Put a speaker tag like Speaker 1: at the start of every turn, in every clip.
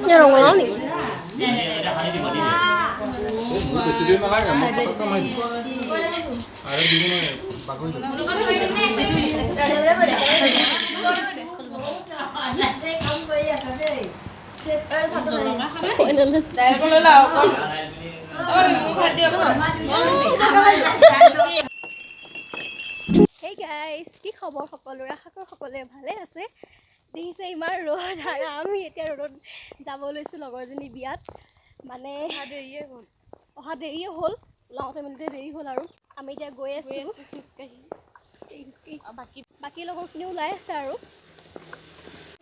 Speaker 1: Ya orang ulang nih.
Speaker 2: Presiden lagi, mau apa main? Ada di mana? Bagus.
Speaker 1: Hey guys, কি খবৰ সকলোৰে? আশা কৰোঁ সকলোৱে ভালে আছে। দেখিছে ইমান ৰ'দ আৰু আমি এতিয়া ৰ'দত যাব লৈছোঁ লগৰজনী বিয়াত। মানে অহা দেৰিয়ে হ'ল লাওঁতে মেলোতে দেৰি হ'ল আৰু আমি এতিয়া গৈ আছোঁ খোজকাঢ়ি বাকী লগৰখিনিও ওলাই আছে আৰু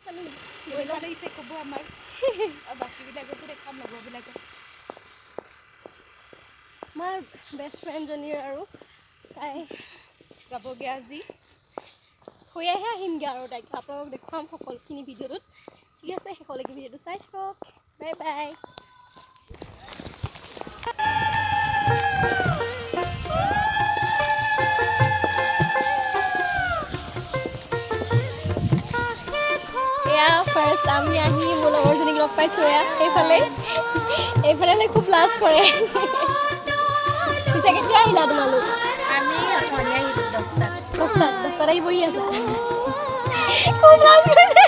Speaker 1: আমি গৈ লওঁ লাগিছে ক'ব আমাক আৰু বাকীবিলাককো দেখাম লগৰবিলাকক আমাৰ বেষ্ট ফ্ৰেণ্ডজনীৰ আৰু তাই যাবগৈ আজি থৈহে আহিমগৈ আৰু তাইক আপোনালোকক দেখুৱাম সকলোখিনি ভিডিঅ'টোত ঠিক আছে শেষলৈকে ভিডিঅ'টো চাই থাকক বাই বাই ফাৰ্ষ্ট আমি আহি মোৰ লগৰজনীক লগ পাইছোঁ এইফালে খুব লাজ কৰে পিছে কেতিয়া আহিলা তোমালোক আমি সন্ধিয়া আহিলোঁ 10টাত আহি বহি আছা খুব লাজ কৰিছে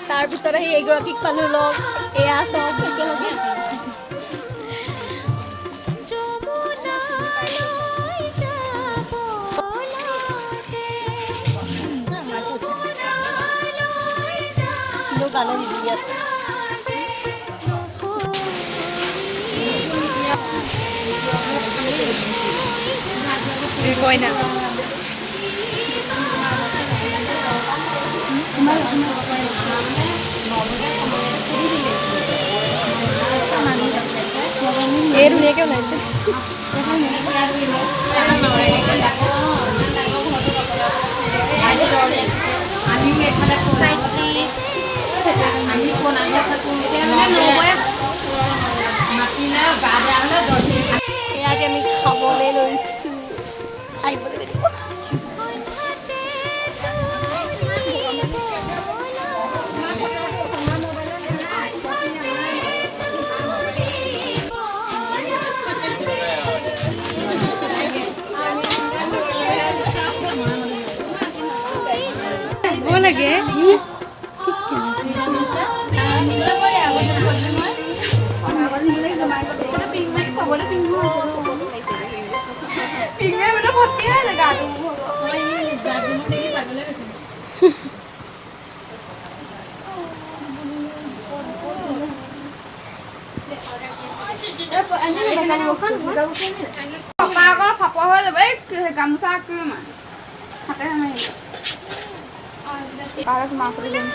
Speaker 1: তাৰপিছত আহি এগৰাকীক পালোঁ লগ এয়া চব একেলগে গানে ইয়াত কই না এই ধুনীয়াকৈ ওলাইছে এয়া আমি খাবলৈ লৈছোঁ আহিবলৈ লাগিব লাগে গামোচা Para kumakain din.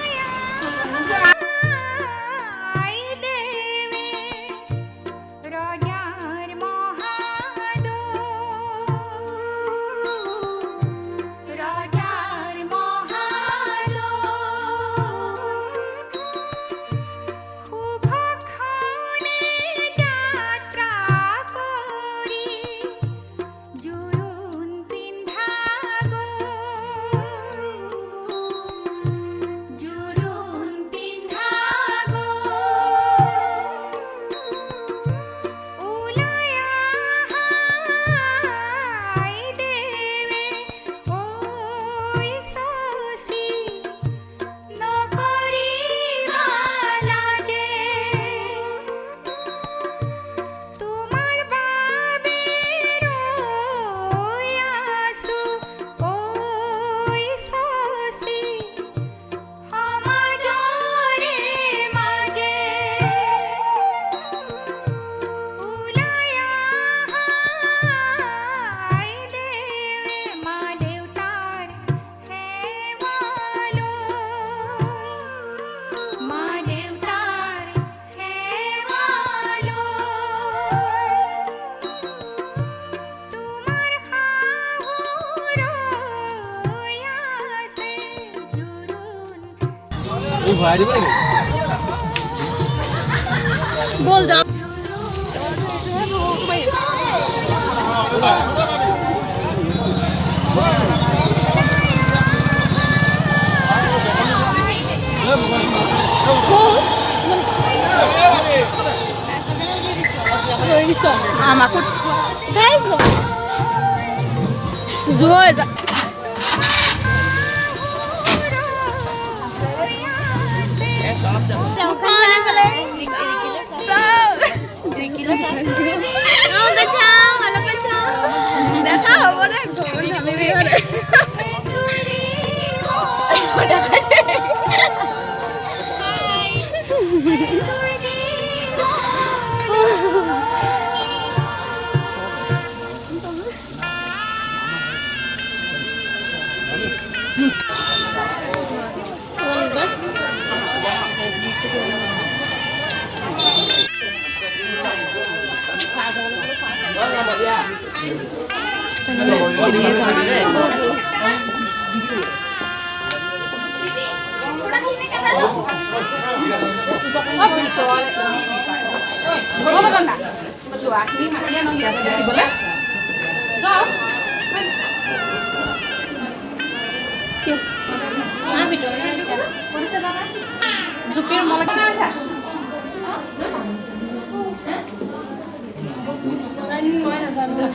Speaker 1: बोल जा আমাকো গাইছো জোয় যা Zupir mau lagi nggak sih? Lagi suara aja.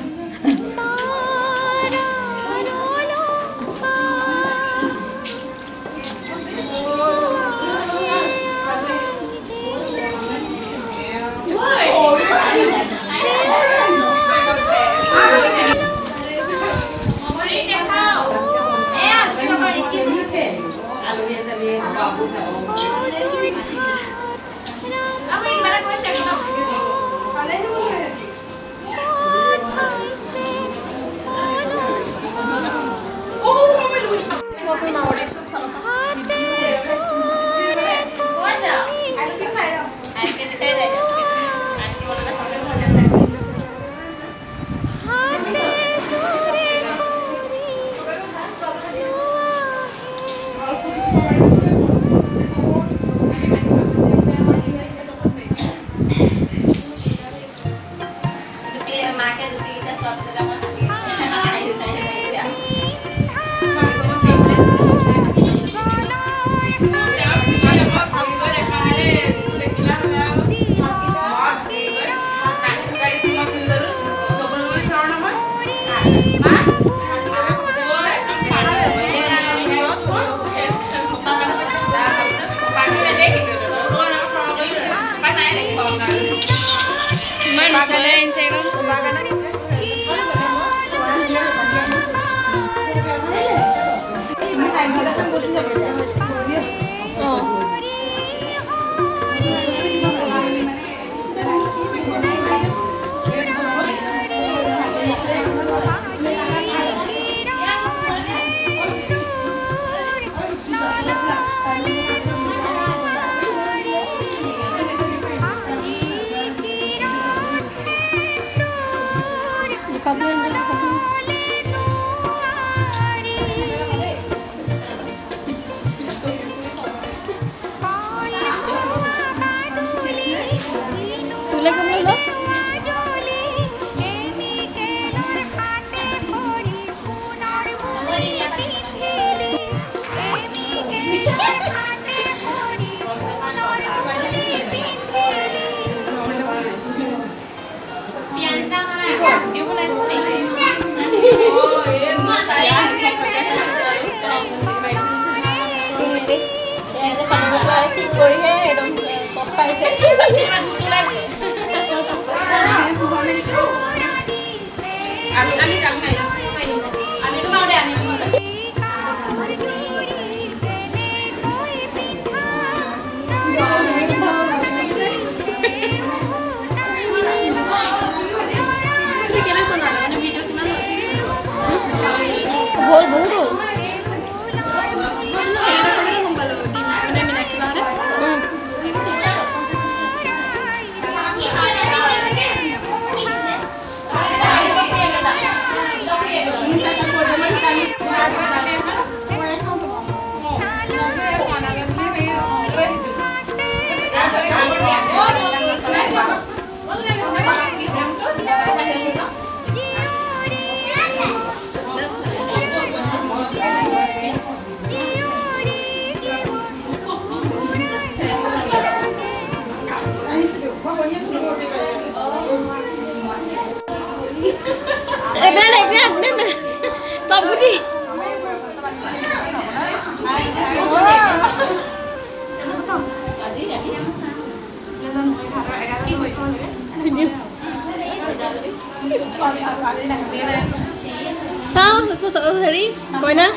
Speaker 1: Sao? Cô sợ thế đi. Coi nè.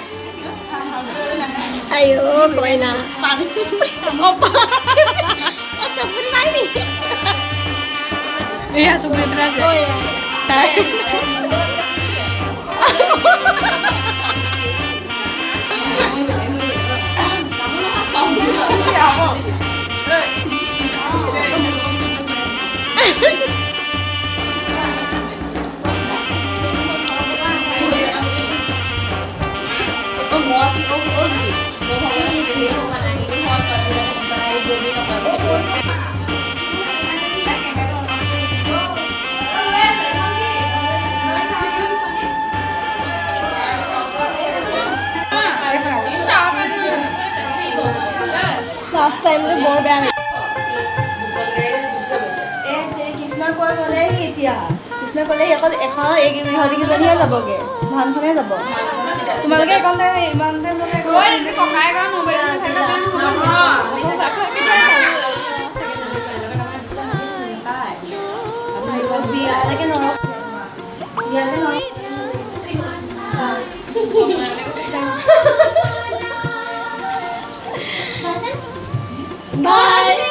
Speaker 1: Ayo, coi nè. Opa. Asa benar ni? Iya, sudah benar. Oh ya. Last time the more bad.
Speaker 3: Krishna কোৱা গ'লে এতিয়া কৃষ্ণ ক'লে অকল ইহঁতি কেইজনীহে যাবগৈ ভানখনে যাব তোমালোকে ইমান টাইম বিয়ালৈকে নৰখ বিয়ালৈ নৰখ
Speaker 1: Bye.